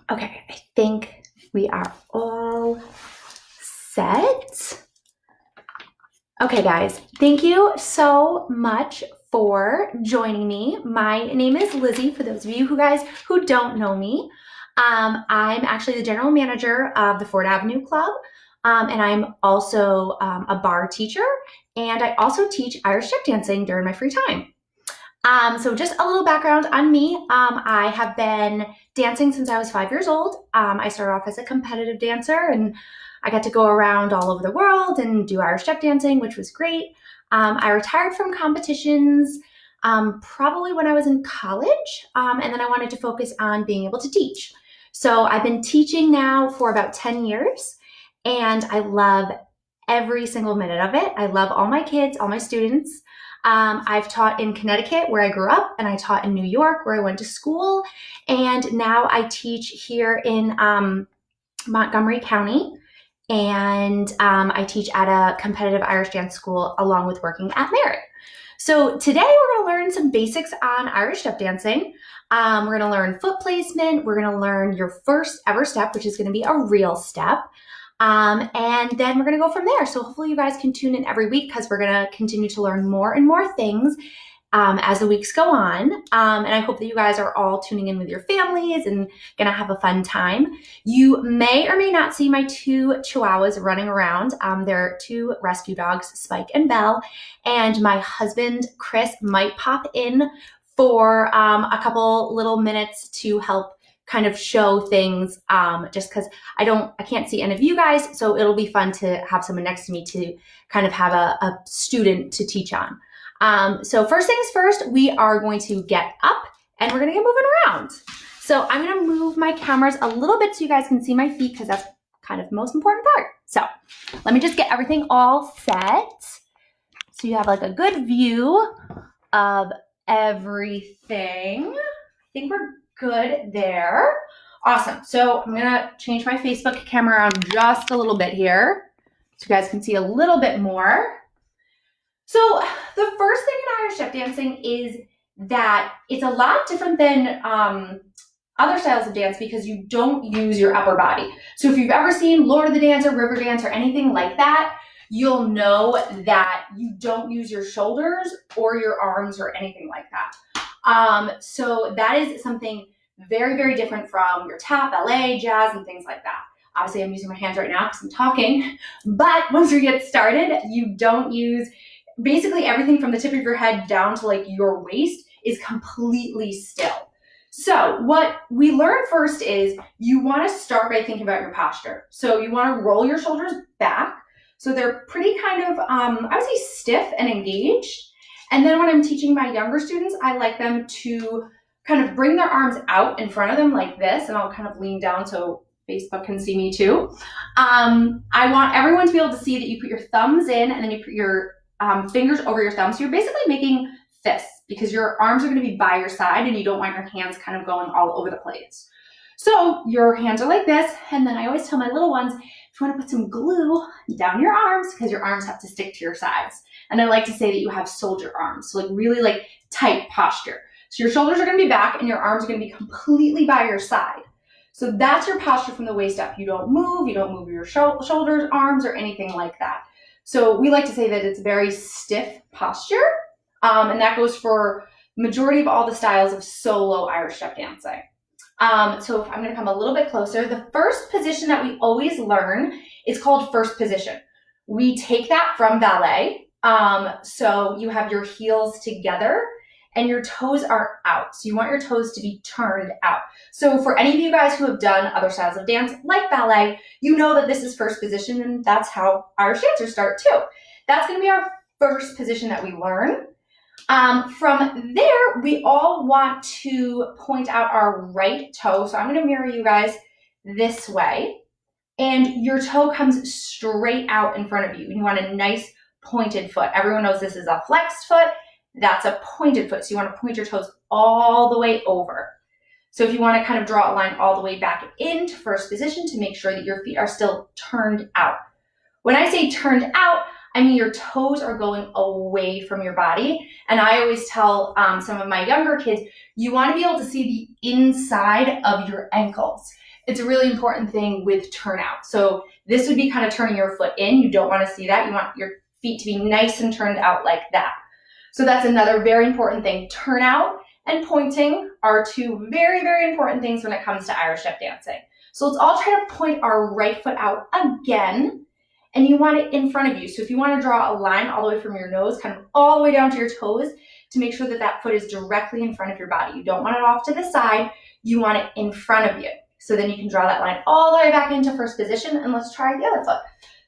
Okay, I think we are all set. Okay, guys, thank you so much for joining me. My name is Lizzy, for those of you who don't know me. I'm actually the general manager of the Ford Avenue Club, and I'm also a bar teacher, and I also teach Irish step dancing during my free time. So just a little background on me. I have been dancing since I was 5 years old. I started off as a competitive dancer, and I got to go around all over the world and do Irish step dancing, which was great. I retired from competitions probably when I was in college, and then I wanted to focus on being able to teach. So I've been teaching now for about 10 years, and I love every single minute of it. I love all my kids, all my students. I've taught in Connecticut, where I grew up, and I taught in New York, where I went to school, and now I teach here in Montgomery County, and I teach at a competitive Irish dance school along with working at Merit. So today we're going to learn some basics on Irish step dancing. We're going to learn foot placement. We're going to learn your first ever step, which is going to be a reel step. And then we're going to go from there. So hopefully you guys can tune in every week, because we're going to continue to learn more and more things as the weeks go on. And I hope that you guys are all tuning in with your families and going to have a fun time. You may or may not see my two chihuahuas running around. They're two rescue dogs, Spike and Belle. And my husband, Chris, might pop in for a couple little minutes to help kind of show things, just because I can't see any of you guys, so it'll be fun to have someone next to me to kind of have a student to teach on. So first things first, we are going to get up and we're gonna get moving around. So I'm gonna move my cameras a little bit so you guys can see my feet, because that's kind of the most important part. So let me just get everything all set so you have like a good view of everything. I think we're good there. Awesome. So I'm gonna change my Facebook camera around just a little bit here so you guys can see a little bit more. So the first thing in Irish step dancing is that it's a lot different than other styles of dance, because you don't use your upper body. So if you've ever seen Lord of the Dance or River Dance or anything like that, you'll know that you don't use your shoulders or your arms or anything like that. So that is something very, very different from your tap, ballet, jazz, and things like that. Obviously, I'm using my hands right now because I'm talking, but once we get started, you don't use, basically everything from the tip of your head down to like your waist is completely still. So what we learn first is you want to start by thinking about your posture. So you want to roll your shoulders back, so they're pretty kind of, I would say, stiff and engaged. And then when I'm teaching my younger students, I like them to kind of bring their arms out in front of them like this, and I'll kind of lean down so Facebook can see me too. I want everyone to be able to see that you put your thumbs in and then you put your fingers over your thumbs. So you're basically making fists, because your arms are going to be by your side and you don't want your hands kind of going all over the place. So your hands are like this, and then I always tell my little ones, if you want to put some glue down your arms, because your arms have to stick to your sides. And I like to say that you have soldier arms, so like really like tight posture. So your shoulders are going to be back and your arms are going to be completely by your side. So that's your posture from the waist up. You don't move your shoulders, arms, or anything like that. So we like to say that it's very stiff posture, and that goes for majority of all the styles of solo Irish step dancing. So I'm going to come a little bit closer. The first position that we always learn is called first position. We take that from ballet. So you have your heels together and your toes are out. So you want your toes to be turned out. So for any of you guys who have done other styles of dance like ballet, you know that this is first position, and that's how Irish dancers start too. That's going to be our first position that we learn. From there, we all want to point out our right toe. So I'm going to mirror you guys this way, and your toe comes straight out in front of you. You want a nice pointed foot. Everyone knows this is a flexed foot. That's a pointed foot. So you want to point your toes all the way over. So if you want to kind of draw a line all the way back into first position to make sure that your feet are still turned out. When I say turned out, I mean your toes are going away from your body. And I always tell some of my younger kids, you want to be able to see the inside of your ankles. it's a really important thing with turnout. So this would be kind of turning your foot in. You don't want to see that. You want your feet to be nice and turned out like that. So that's another very important thing. Turnout and pointing are two very, very important things when it comes to Irish step dancing. So let's all try to point our right foot out again, and you want it in front of you. So if you want to draw a line all the way from your nose, kind of all the way down to your toes, to make sure that that foot is directly in front of your body. You don't want it off to the side, you want it in front of you. So then you can draw that line all the way back into first position, and let's try the other foot.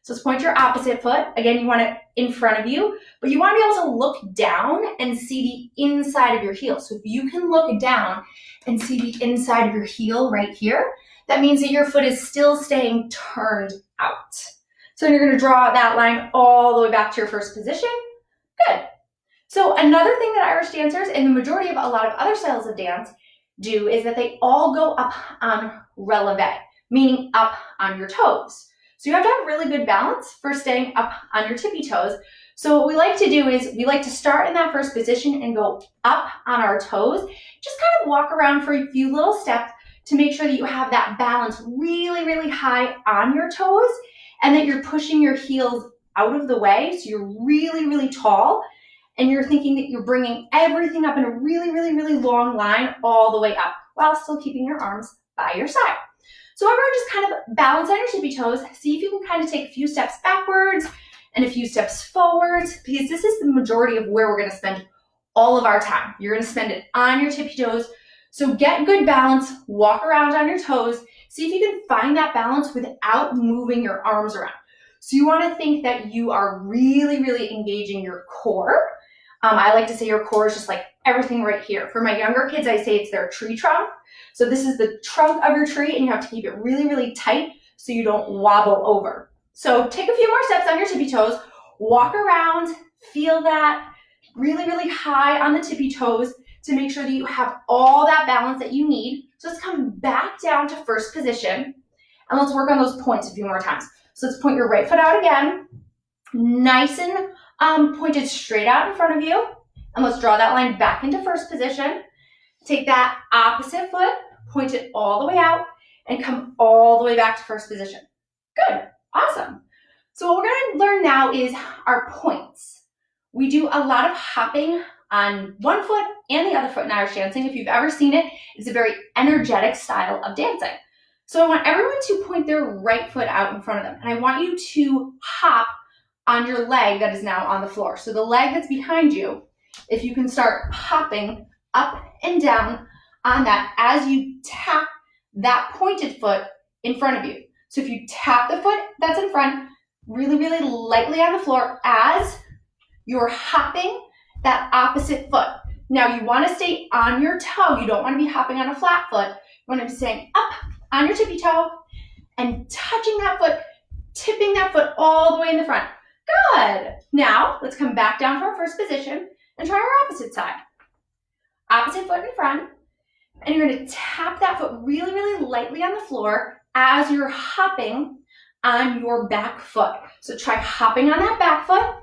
So let's point your opposite foot. Again, you want it in front of you, but you want to be able to look down and see the inside of your heel. So if you can look down and see the inside of your heel right here, that means that your foot is still staying turned out. So then you're going to draw that line all the way back to your first position. Good. So another thing that Irish dancers and the majority of a lot of other styles of dance do is that they all go up on releve, meaning up on your toes. So you have to have really good balance for staying up on your tippy toes. So what we like to do is we like to start in that first position and go up on our toes. Just kind of walk around for a few little steps to make sure that you have that balance really, really high on your toes and that you're pushing your heels out of the way. So you're really, really tall and you're thinking that you're bringing everything up in a really, really, really long line all the way up while still keeping your arms by your side. So everyone just kind of balance on your tippy toes. See if you can kind of take a few steps backwards and a few steps forwards, because this is the majority of where we're going to spend all of our time. You're going to spend it on your tippy toes. So get good balance, walk around on your toes. See if you can find that balance without moving your arms around. So you want to think that you are really, really engaging your core. I like to say your core is just like everything right here. For my younger kids, I say it's their tree trunk. So this is the trunk of your tree, and you have to keep it really, really tight so you don't wobble over. So take a few more steps on your tippy toes, walk around, feel that really, really high on the tippy toes to make sure that you have all that balance that you need. So let's come back down to first position, and let's work on those points a few more times. So let's point your right foot out again, nice and pointed straight out in front of you, and let's draw that line back into first position. Take that opposite foot, point it all the way out, and come all the way back to first position. Good, awesome. So what we're going to learn now is our points. We do a lot of hopping on one foot and the other foot in Irish dancing. If you've ever seen it, it's a very energetic style of dancing. So I want everyone to point their right foot out in front of them, and I want you to hop on your leg that is now on the floor. So the leg that's behind you, if you can start hopping up and down on that as you tap that pointed foot in front of you. So if you tap the foot that's in front really, really lightly on the floor as you're hopping that opposite foot. Now you want to stay on your toe. You don't want to be hopping on a flat foot. You want to be staying up on your tippy toe and touching that foot, tipping that foot all the way in the front. Good. Now let's come back down to our first position and try our opposite side. Opposite foot in front, and you're going to tap that foot really, really lightly on the floor as you're hopping on your back foot. So try hopping on that back foot,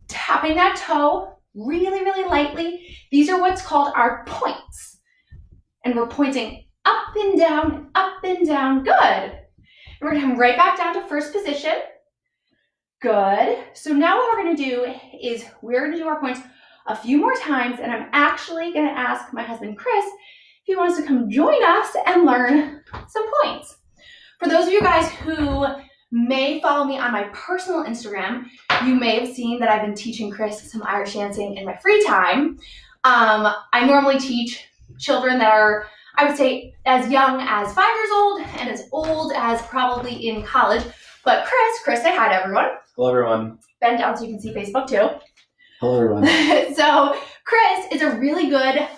tapping that toe really, really lightly. These are what's called our points. And we're pointing up and down, up and down. Good. And we're going to come right back down to first position. Good. So now what we're going to do is we're going to do our points a few more times, and I'm actually going to ask my husband Chris if he wants to come join us and learn some points. For those of you guys who may follow me on my personal Instagram, you may have seen that I've been teaching Chris some Irish dancing in my free time. I normally teach children that are, I would say, as young as 5 years old and as old as probably in college. But Chris, say hi to everyone. Hello, everyone. Bend down so you can see Facebook too. Hello, everyone. So Chris is a really good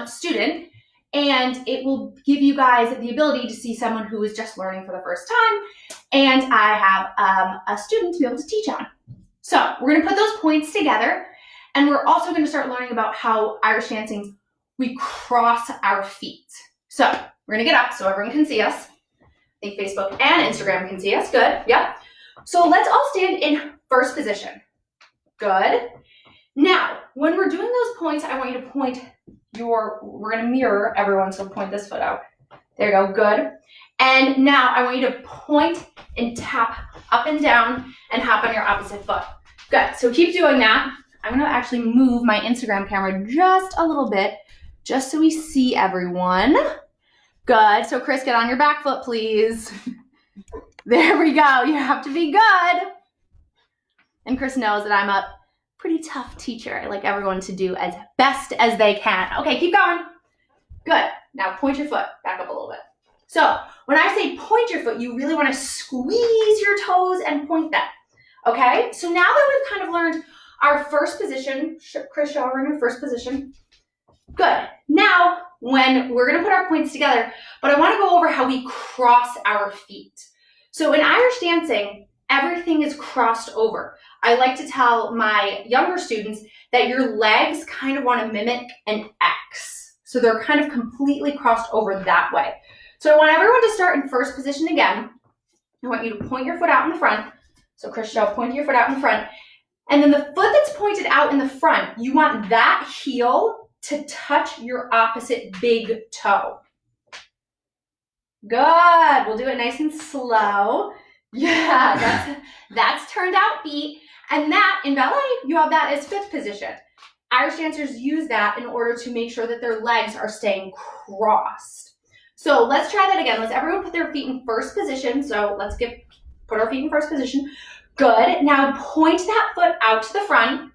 student, and it will give you guys the ability to see someone who is just learning for the first time, and I have a student to be able to teach on. So we're going to put those points together, and we're also going to start learning about how Irish dancing, we cross our feet. So we're going to get up so everyone can see us. I think Facebook and Instagram can see us. Good. Yep. So let's all stand in first position. Good. Now, when we're doing those points, I want you to point we're going to mirror everyone, so point this foot out. There you go, good. And now I want you to point and tap up and down and hop on your opposite foot. Good, so keep doing that. I'm gonna actually move my Instagram camera just a little bit, just so we see everyone. Good, so Chris, get on your back foot, please. There we go, you have to be good. And Chris knows that I'm a pretty tough teacher. I like everyone to do as best as they can. Okay, keep going. Good, now point your foot, back up a little bit. So when I say point your foot, you really wanna squeeze your toes and point them. Okay, so now that we've kind of learned our first position, Chris, show we're in your first position. Good. Now, when we're gonna put our points together, but I wanna go over how we cross our feet. So in Irish dancing, everything is crossed over. I like to tell my younger students that your legs kind of wanna mimic an X. So they're kind of completely crossed over that way. So I want everyone to start in first position again. I want you to point your foot out in the front. So Chris, show, point your foot out in the front. And then the foot that's pointed out in the front, you want that heel to touch your opposite big toe. Good, we'll do it nice and slow. Yeah, that's turned out feet. And that, in ballet, you have that as fifth position. Irish dancers use that in order to make sure that their legs are staying crossed. So let's try that again. Let's everyone put their feet in first position. So let's put our feet in first position. Good. Now point that foot out to the front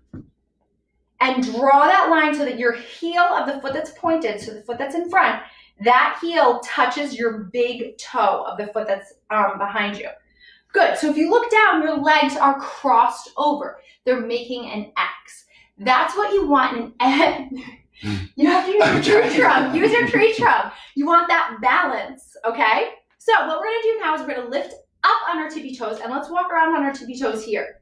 and draw that line so that your heel of the foot that's pointed, so the foot that's in front, that heel touches your big toe of the foot that's behind you. Good. So if you look down, your legs are crossed over. They're making an X. That's what you want in You have to use your tree trunk. Use your tree trunk. You want that balance, okay? So what we're gonna do now is we're gonna lift up on our tippy toes, and let's walk around on our tippy toes here.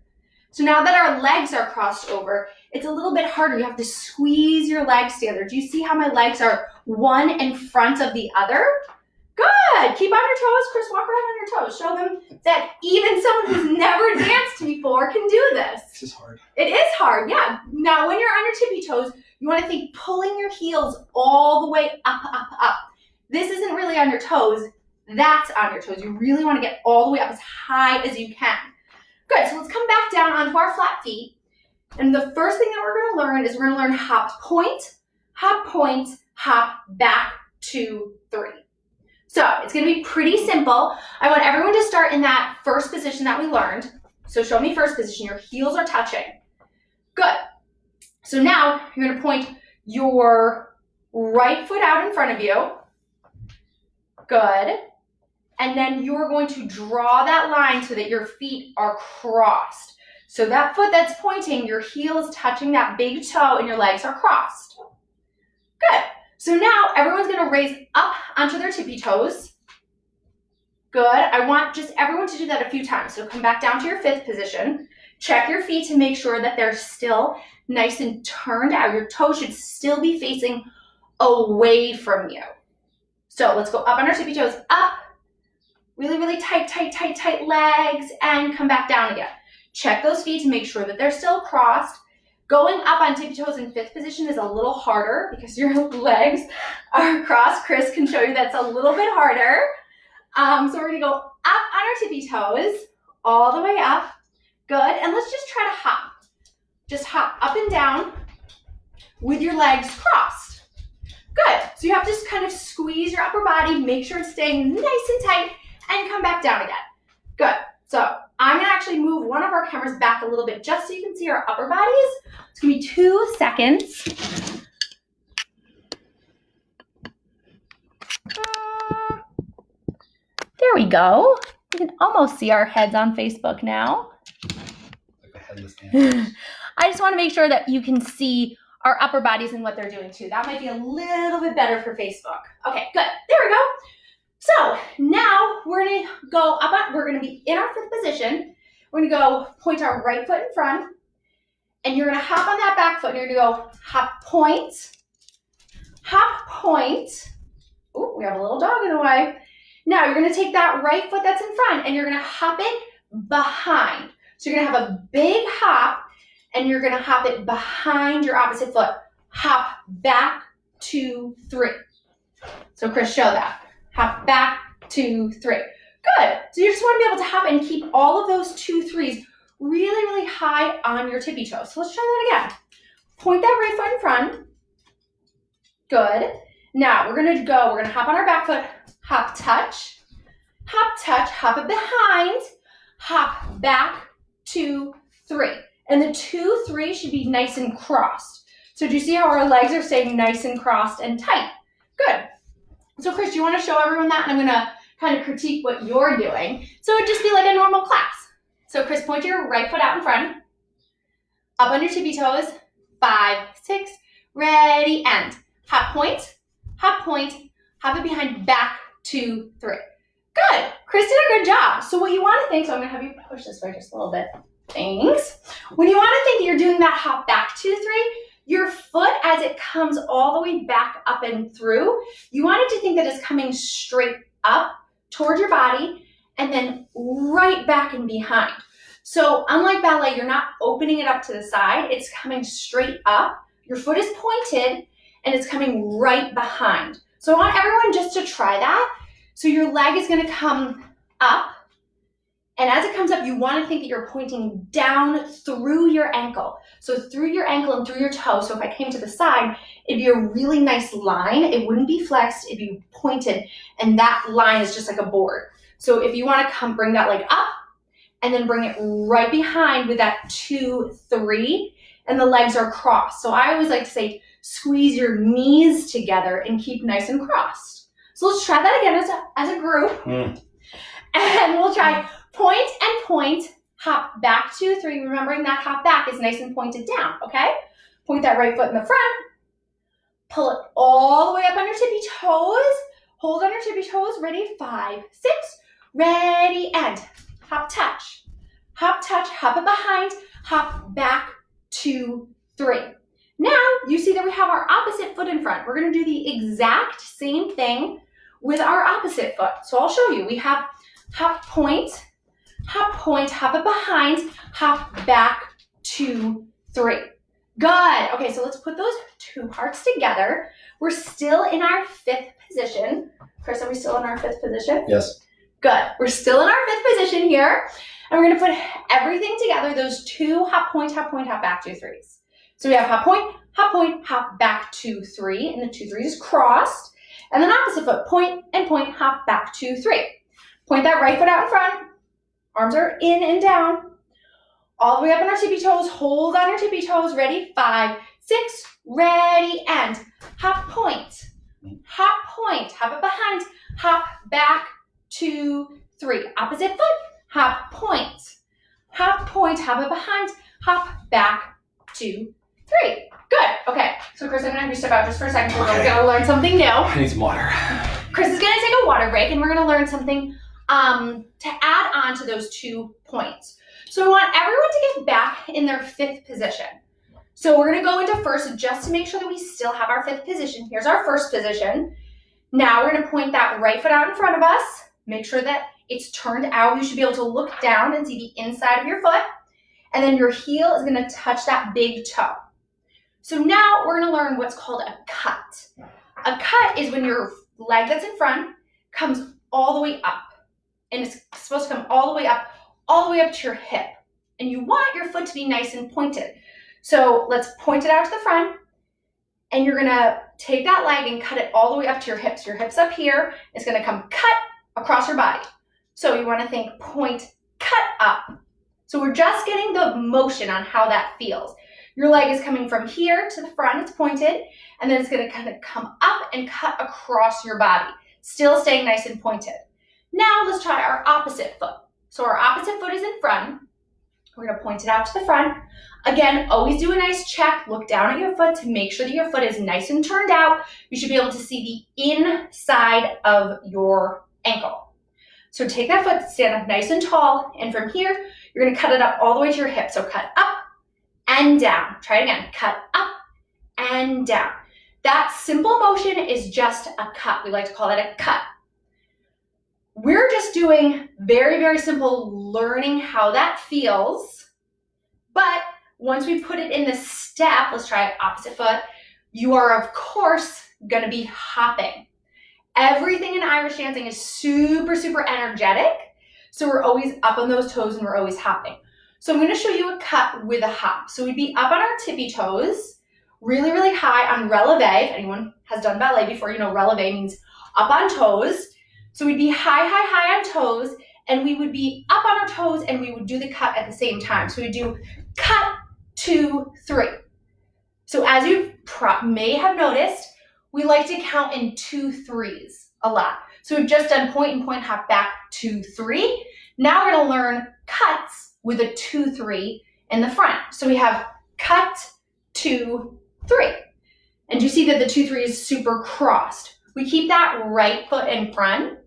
So now that our legs are crossed over, it's a little bit harder. You have to squeeze your legs together. Do you see how my legs are one in front of the other? Good. Keep on your toes. Chris, walk around on your toes. Show them that even someone who's never danced before can do this. This is hard. It is hard, yeah. Now, when you're on your tippy toes, you want to think pulling your heels all the way up, up, up. This isn't really on your toes. That's on your toes. You really want to get all the way up as high as you can. Good, so let's come back down onto our flat feet. And the first thing that we're gonna learn is we're gonna learn hop, hop, back, 2, 3. So it's gonna be pretty simple. I want everyone to start in that first position that we learned. So show me first position, your heels are touching. Good. So now you're gonna point your right foot out in front of you. Good. And then you're going to draw that line so that your feet are crossed. So that foot that's pointing, your heel is touching that big toe and your legs are crossed. Good. So now everyone's gonna raise up onto their tippy toes. Good. I want just everyone to do that a few times. So come back down to your fifth position. Check your feet to make sure that they're still nice and turned out. Your toes should still be facing away from you. So let's go up on our tippy toes, up. Really, really tight, tight, tight, tight legs, and come back down again. Check those feet to make sure that they're still crossed. Going up on tippy toes in fifth position is a little harder because your legs are crossed. Chris can show you that's a little bit harder. So we're gonna go up on our tippy toes, all the way up. Good, and let's just try to hop. Just hop up and down with your legs crossed. Good, so you have to just kind of squeeze your upper body, make sure it's staying nice and tight, and come back down again. Good, so I'm gonna actually move one of our cameras back a little bit just so you can see our upper bodies. It's gonna be 2 seconds. There we go. You can almost see our heads on Facebook now. Like a headless dance. I just wanna make sure that you can see our upper bodies and what they're doing too. That might be a little bit better for Facebook. Okay, good, there we go. So now we're gonna go up, we're gonna be in our fifth position. We're gonna go point our right foot in front, and you're gonna hop on that back foot, and you're gonna go hop, point. Oh, we have a little dog in the way. Now you're gonna take that right foot that's in front, and you're gonna hop it behind. So you're gonna have a big hop, and you're gonna hop it behind your opposite foot. Hop, back, 2, 3. So Chris, show that. Hop back, 2, 3. Good. So you just want to be able to hop and keep all of those 2, 3s really, really high on your tippy toes. So let's try that again. Point that right foot in front. Good. Now we're going to hop on our back foot, hop, touch, hop it behind, hop back, 2, 3. And the 2, 3 should be nice and crossed. So do you see how our legs are staying nice and crossed and tight? Good. So Chris, do you want to show everyone that? And I'm going to kind of critique what you're doing. So it would just be like a normal class. So Chris, point your right foot out in front, up on your tippy toes, 5, 6, ready, and hop, point, hop it behind, back, 2, 3. Good. Chris did a good job. So what you want to think, so I'm going to have you push this way just a little bit. Thanks. When you want to think that you're doing that hop back, 2, 3, your foot as it comes all the way back up and through, you want it to think that it's coming straight up toward your body and then right back and behind. So unlike ballet, you're not opening it up to the side. It's coming straight up. Your foot is pointed and it's coming right behind. So I want everyone just to try that. So your leg is going to come up. And as it comes up, you want to think that you're pointing down through your ankle. So through your ankle and through your toe. So if I came to the side, it'd be a really nice line. It wouldn't be flexed, it'd be pointed. And that line is just like a board. So if you want to bring that leg up and then bring it right behind with that 2, 3, and the legs are crossed. So I always like to say, squeeze your knees together and keep nice and crossed. So let's try that again as a group. And we'll try point, hop back, 2, 3. Remembering that hop back is nice and pointed down, okay? Point that right foot in the front. Pull it all the way up on your tippy toes. Hold on your tippy toes. Ready? 5, 6. Ready, and hop, touch, hop it behind, hop back, 2, 3. Now you see that we have our opposite foot in front. We're going to do the exact same thing with our opposite foot. So I'll show you. We have hop, point, hop it behind, hop back, 2, 3. Good. Okay, so let's put those two parts together. We're still in our 5th position. Chris, are we still in our 5th position? Yes. Good. We're still in our 5th position here. And we're going to put everything together, those 2 hop, point, hop back, 2, 3s. So we have hop, hop back, 2, 3, and the 2, 3s is crossed. And then opposite foot, point, hop back, 2, 3. Point that right foot out in front. Arms are in and down. All the way up on our tippy toes. Hold on your tippy toes. Ready? 5, 6. Ready, and hop, point, hop it behind, hop back, 2, 3. Opposite foot, hop, point, hop it behind, hop back, 2, 3. Good. Okay. So Chris, I'm going to have you step out just for a second. We're going to learn something new. I need some water. Chris is going to take a water break, and we're going to learn something to add on to those 2 points. So we want everyone to get back in their 5th position. So we're going to go into first just to make sure that we still have our 5th position. Here's our first position. Now we're going to point that right foot out in front of us. Make sure that it's turned out. You should be able to look down and see the inside of your foot. And then your heel is going to touch that big toe. So now we're going to learn what's called a cut. A cut is when your leg that's in front comes all the way up. And it's supposed to come all the way up to your hip. And you want your foot to be nice and pointed. So let's point it out to the front. And you're going to take that leg and cut it all the way up to your hips. Your hips up here. It's going to come cut across your body. So you want to think point, cut up. So we're just getting the motion on how that feels. Your leg is coming from here to the front. It's pointed. And then it's going to kind of come up and cut across your body. Still staying nice and pointed. Now let's try our opposite foot. So our opposite foot is in front. We're going to point it out to the front. Again, always do a nice check. Look down at your foot to make sure that your foot is nice and turned out. You should be able to see the inside of your ankle. So take that foot, stand up nice and tall. And from here, you're going to cut it up all the way to your hip. So cut up and down. Try it again. Cut up and down. That simple motion is just a cut. We like to call it a cut. We're just doing very, very simple learning how that feels. But once we put it in the step, let's try it opposite foot, you are of course going to be hopping. Everything in Irish dancing is super, super energetic. So we're always up on those toes and we're always hopping. So I'm gonna show you a cut with a hop. So we'd be up on our tippy toes, really, really high on releve. If anyone has done ballet before, you know releve means up on toes. So we'd be high, high, high on toes, and we would be up on our toes and we would do the cut at the same time. So we'd do cut, 2, 3. So as you may have noticed, we like to count in 2 3s a lot. So we've just done point and point, hop back, 2, 3. Now we're gonna learn cuts with a 2, 3 in the front. So we have cut, 2, 3. And you see that the 2, 3 is super crossed. We keep that right foot in front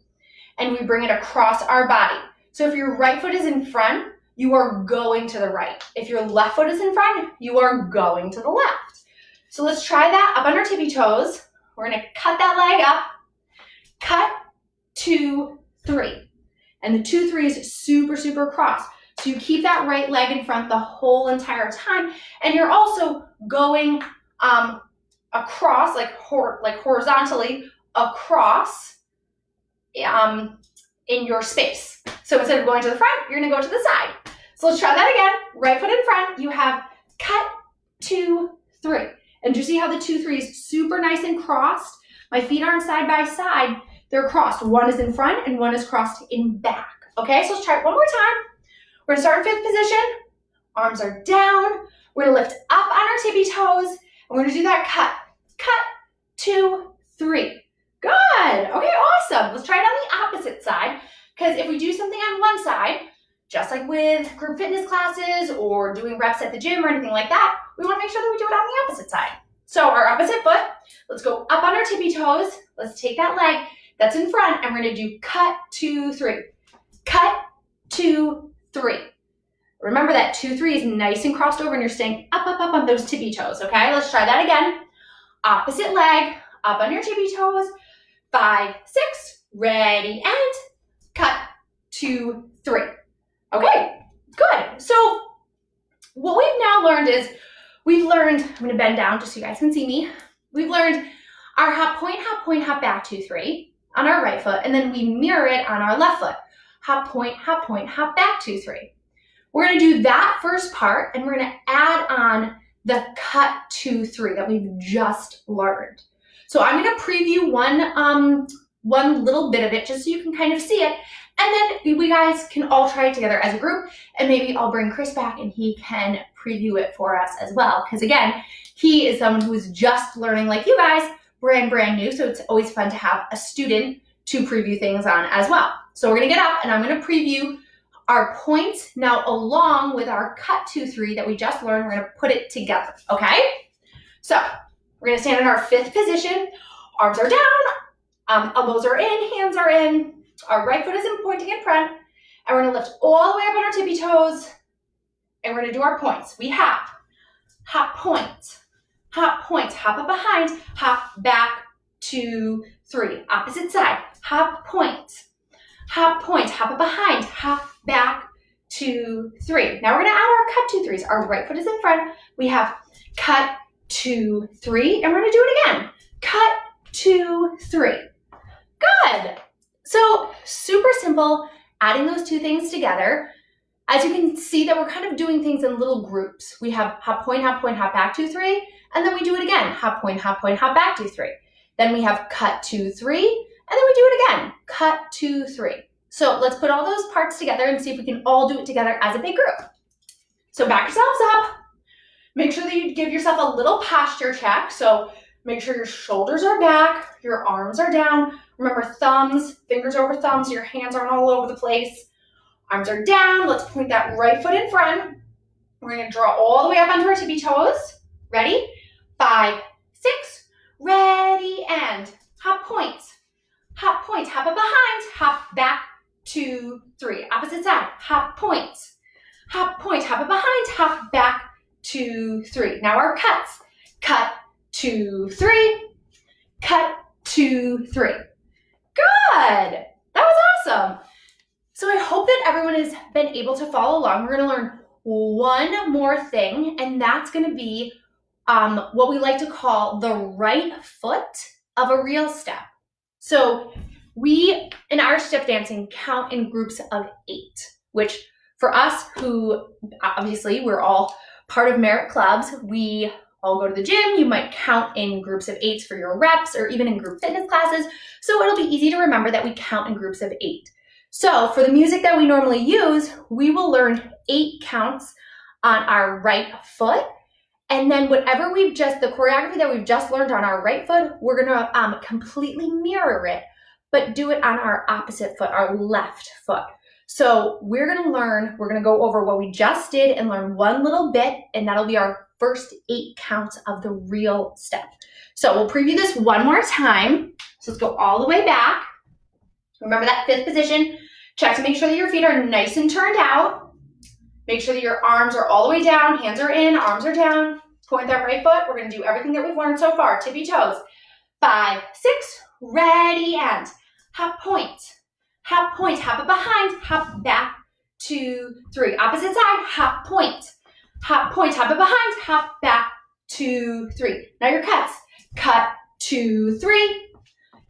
and we bring it across our body. So if your right foot is in front, you are going to the right. If your left foot is in front, you are going to the left. So let's try that up on our tippy toes. We're gonna cut that leg up, cut, 2, 3. And the 2, 3 is super, super crossed. So you keep that right leg in front the whole entire time. And you're also going across, like horizontally across in your space. So instead of going to the front, you're gonna go to the side. So let's try that again. Right foot in front, you have cut, 2, 3. And do you see how the 2, 3 is super nice and crossed? My feet aren't side by side, they're crossed. One is in front and one is crossed in back. Okay, so let's try it one more time. We're gonna start in 5th position. Arms are down. We're gonna lift up on our tippy toes. And we're gonna do that cut. Cut, 2, 3. Good, okay, awesome. Let's try it on the opposite side. Because if we do something on one side, just like with group fitness classes or doing reps at the gym or anything like that, we wanna make sure that we do it on the opposite side. So our opposite foot, let's go up on our tippy toes. Let's take that leg that's in front and we're gonna do cut, 2, 3. Cut, 2, 3. Remember that 2, 3 is nice and crossed over and you're staying up, up, up on those tippy toes, okay? Let's try that again. Opposite leg, up on your tippy toes. 5, 6, ready, and cut, 2, 3. Okay, good. So what we've now learned is, I'm gonna bend down just so you guys can see me. We've learned our hop, point, hop back, 2, 3 on our right foot, and then we mirror it on our left foot. Hop, point, hop back, 2, 3. We're gonna do that first part and we're gonna add on the cut, 2, 3 that we've just learned. So I'm gonna preview one little bit of it just so you can kind of see it. And then we guys can all try it together as a group, and maybe I'll bring Chris back and he can preview it for us as well. Because again, he is someone who is just learning like you guys, brand new. So it's always fun to have a student to preview things on as well. So we're gonna get up and I'm gonna preview our point now along with our cut, 2, 3 that we just learned. We're gonna put it together, okay? So we're gonna stand in our 5th position. Arms are down, elbows are in, hands are in. Our right foot is pointing in front, and we're gonna lift all the way up on our tippy toes, and we're gonna do our points. We have hop, point, hop up behind, hop back, 2, 3. Opposite side, hop, point, hop up behind, hop back, 2, 3. Now we're gonna add our cut, 2, 3s. Our right foot is in front. We have cut, 2, 3, and we're gonna do it again. Cut, 2, 3. Good. So super simple, adding those two things together. As you can see that we're kind of doing things in little groups. We have hop, point, hop back, 2, 3, and then we do it again. Hop, point, hop back, 2, 3. Then we have cut, 2, 3, and then we do it again. Cut, 2, 3. So let's put all those parts together and see if we can all do it together as a big group. So back yourselves up. Make sure that you give yourself a little posture check. So make sure your shoulders are back, your arms are down. Remember thumbs, fingers over thumbs, your hands aren't all over the place. Arms are down. Let's point that right foot in front. We're gonna draw all the way up onto our tippy toes. Ready? 5, 6, ready, and hop, point, hop up behind, hop back, 2, 3. Opposite side, hop, point, hop up behind, hop back, 2, 3. Now our cuts. Cut, 2, 3. Cut, 2, 3. Good. That was awesome. So I hope that everyone has been able to follow along. We're going to learn one more thing, and that's going to be what we like to call the right foot of a reel step. So we, in our step dancing, count in groups of 8, which for us who, obviously, we're all part of merit clubs, we all go to the gym. You might count in groups of 8s for your reps or even in group fitness classes. So it'll be easy to remember that we count in groups of 8. So for the music that we normally use, we will learn 8 counts on our right foot. And then whatever the choreography that we've just learned on our right foot, we're gonna completely mirror it, but do it on our opposite foot, our left foot. So we're gonna go over what we just did and learn one little bit, and that'll be our first 8 counts of the reel step. So we'll preview this one more time. So let's go all the way back. Remember that 5th position. Check to make sure that your feet are nice and turned out. Make sure that your arms are all the way down, hands are in, arms are down. Point that right foot. We're gonna do everything that we've learned so far. Tippy toes. 5, 6, ready, and hop point. Hop point, hop it behind, hop back, 2, 3. Opposite side, hop point. Hop point, hop it behind, hop back, 2, 3. Now your cuts. Cut, 2, 3.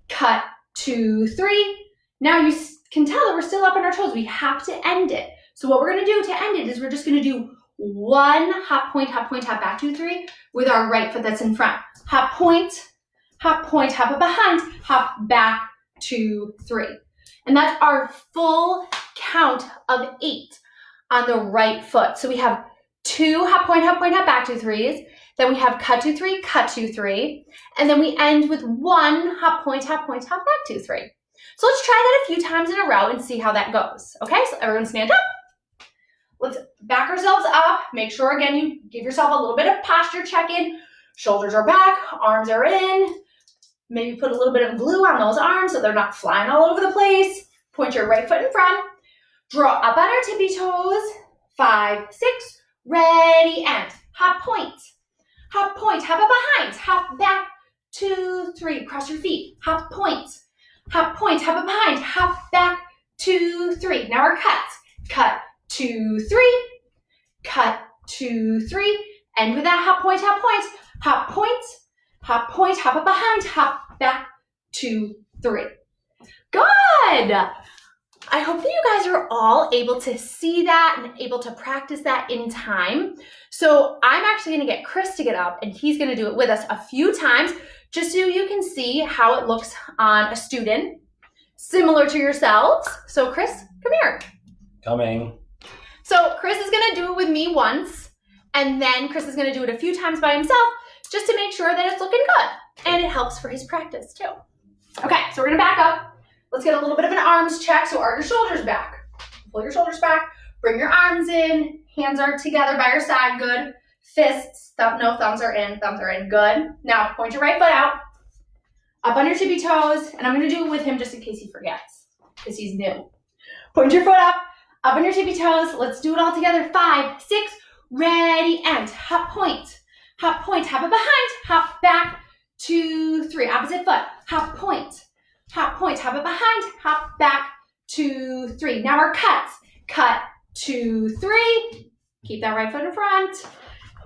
Cut, 2, 3. Now you can tell that we're still up on our toes. We have to end it. So what we're gonna do to end it is we're just gonna do 1 hop point, hop back, 2, 3 with our right foot that's in front. Hop point, hop it behind, hop back, 2, 3. And that's our full count of 8 on the right foot. So we have 2 hop point, hop back, 2, 3s. Then we have cut, 2, 3, cut, 2, 3. And then we end with 1 hop point, hop back, 2, 3. So let's try that a few times in a row and see how that goes. Okay, so everyone stand up. Let's back ourselves up. Make sure, again, you give yourself a little bit of posture check-in. Shoulders are back, arms are in. Maybe put a little bit of glue on those arms so they're not flying all over the place. Point your right foot in front. Draw up on our tippy toes. 5, 6, ready, and hop point. Hop point, hop it behind, hop back, 2, 3. Cross your feet. Hop point, hop it behind, hop back, 2, 3. Now our cuts. Cut, 2, 3. Cut, 2, 3. End with that hop point, hop point, hop it behind, hop back, 2, 3. Good. I hope that you guys are all able to see that and able to practice that in time. So I'm actually gonna get Chris to get up and he's gonna do it with us a few times just so you can see how it looks on a student similar to yourselves. So Chris, come here. Coming. So Chris is gonna do it with me once, and then Chris is gonna do it a few times by himself just to make sure that it's looking good. And it helps for his practice too. Okay, so we're gonna back up. Let's get a little bit of an arms check. So are your shoulders back? Pull your shoulders back, bring your arms in, hands are together by your side, good. Fists, thumbs are in, good. Now point your right foot out, up on your tippy toes, and I'm gonna do it with him just in case he forgets, because he's new. Point your foot up on your tippy toes. Let's do it all together. 5, 6, ready, and hop point, hop it behind, hop back, 2, 3. Opposite foot, hop point it behind, hop back, 2, 3. Now our cuts. Cut, 2, 3. Keep that right foot in front.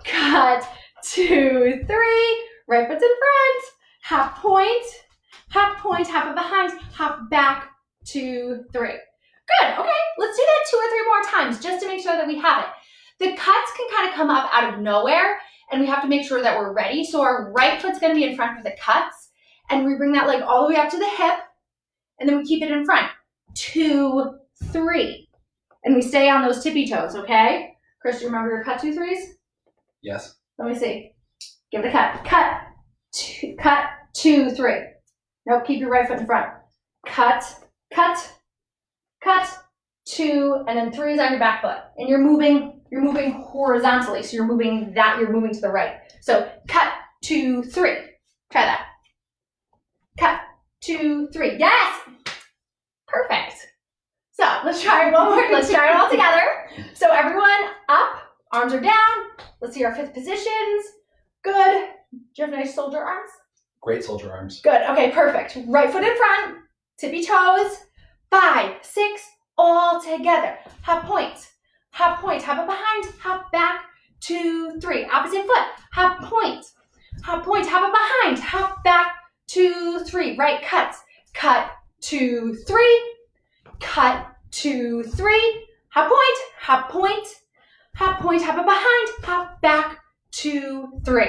Cut, 2, 3. Right foot's in front. Hop point it behind, hop back, 2, 3. Good, okay, let's do that 2 or 3 more times just to make sure that we have it. The cuts can kind of come up out of nowhere and we have to make sure that we're ready. So our right foot's gonna be in front for the cuts and we bring that leg all the way up to the hip and then we keep it in front. 2, 3. And we stay on those tippy toes, okay? Chris, do you remember your cut, 2, 3s? Yes. Let me see. Give it a cut. Cut, 2, 3. Nope, keep your right foot in front. Cut, 2, and then 3 is on your back foot. And you're moving horizontally. So you're moving to the right. So cut, 2, 3. Try that. Cut, 2, 3. Yes! Perfect. So let's try it one more. Let's try it all together. So everyone up, arms are down. Let's see our 5th positions. Good. Do you have nice soldier arms? Great soldier arms. Good. Okay, perfect. Right foot in front, tippy toes. 5, 6, all together. Hop point it behind, hop back, 2, 3. Opposite foot, hop point it behind, hop back, 2, 3. Right cuts. cut, 2, 3, cut, 2, 3, hop point, hop point, hop point, hop it behind, hop back, 2, 3.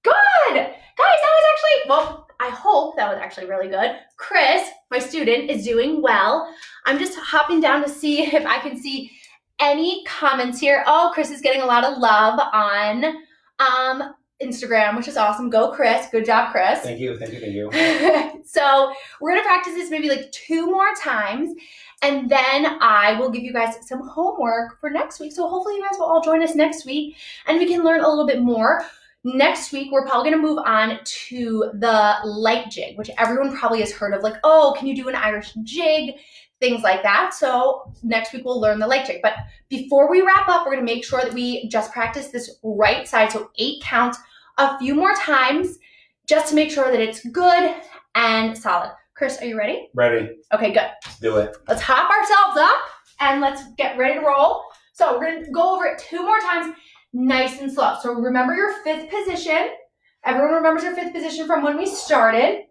Good. Guys, that was actually, well, I hope that was actually really good. Chris, my student, is doing well. I'm just hopping down to see if I can see any comments here. Oh, Chris is getting a lot of love on Instagram, which is awesome. Go, Chris. Good job, Chris. Thank you. So we're going to practice this maybe like 2 more times, and then I will give you guys some homework for next week. So hopefully you guys will all join us next week, and we can learn a little bit more. Next week, we're probably going to move on to the light jig, which everyone probably has heard of. Like, oh, can you do an Irish jig? Things like that. So next week, we'll learn the light jig. But before we wrap up, we're going to make sure that we just practice this right side. So 8 counts a few more times just to make sure that it's good and solid. Chris, are you ready? Ready. Okay, good. Let's do it. Let's hop ourselves up and let's get ready to roll. So we're going to go over it 2 more times, nice and slow. So remember your 5th position. Everyone remembers your 5th position from when we started.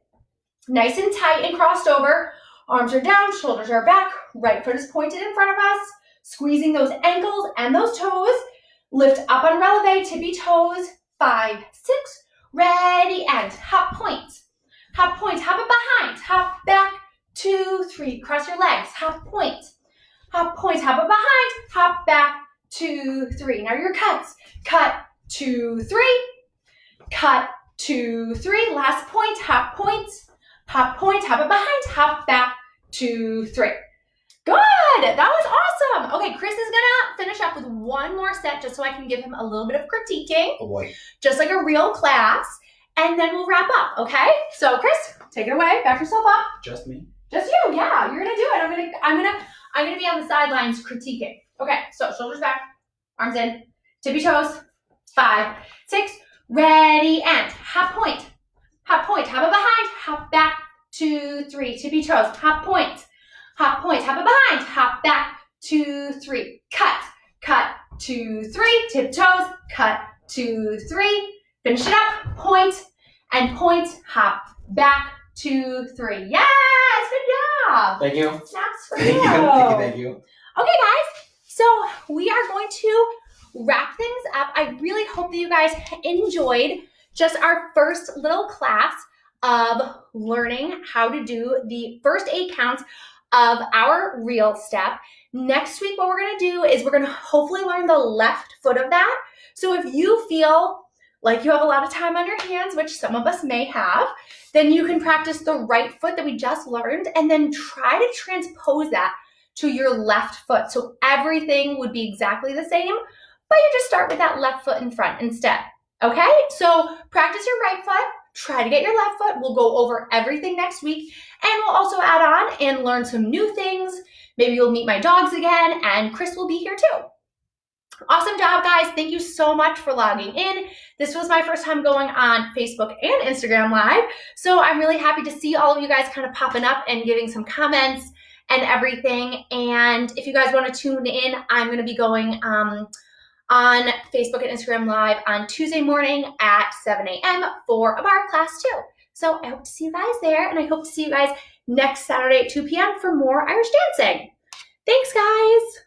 Nice and tight and crossed over. Arms are down, shoulders are back. Right foot is pointed in front of us. Squeezing those ankles and those toes. Lift up on releve, tippy toes. 5, 6. Ready, and hop point. Hop point, hop it behind. Hop back, 2, 3. Cross your legs, hop point. Hop point, hop it behind. Hop back, 2, 3. Now your cuts. Cut, 2, 3. Cut, 2, 3. Last point, hop point. Hop point, hop it behind. Hop back, 2, 3. Good. That was awesome. Okay, Chris is gonna finish up with 1 more set just so I can give him a little bit of critiquing. Oh boy. Just like a real class. And then we'll wrap up, okay? So Chris, take it away. Back yourself up. Just me? Just you, yeah. You're gonna do it. I'm gonna be on the sidelines critiquing. Okay, so shoulders back, arms in, tippy toes. 5, 6, ready, and hop point. Hop point, hop it behind, hop back, 2, 3, tippy toes, hop point. Hop point, hop it behind, hop back, 2, 3, cut, 2, 3, tip toes, cut, 2, 3, finish it up, point, and point, hop back, 2, 3. Yes, good job. Thank you. Snaps for you. Thank you. Okay, guys, so we are going to wrap things up. I really hope that you guys enjoyed just our first little class of learning how to do the first 8 counts of our reel step. Next week, what we're gonna do is we're gonna hopefully learn the left foot of that. So if you feel like you have a lot of time on your hands, which some of us may have, then you can practice the right foot that we just learned and then try to transpose that to your left foot. So everything would be exactly the same, but you just start with that left foot in front instead. Okay, so practice your right foot, try to get your left foot. We'll go over everything next week, and we'll also add on and learn some new things. Maybe you'll meet my dogs again, and Chris will be here too. Awesome job, guys. Thank you so much for logging in. This was my first time going on Facebook and Instagram Live, so I'm really happy to see all of you guys kind of popping up and giving some comments and everything. And if you guys want to tune in, I'm going to be going on Facebook and Instagram Live on Tuesday morning at 7 a.m. for a bar class too. So I hope to see you guys there, and I hope to see you guys next Saturday at 2 p.m. for more Irish dancing. Thanks, guys.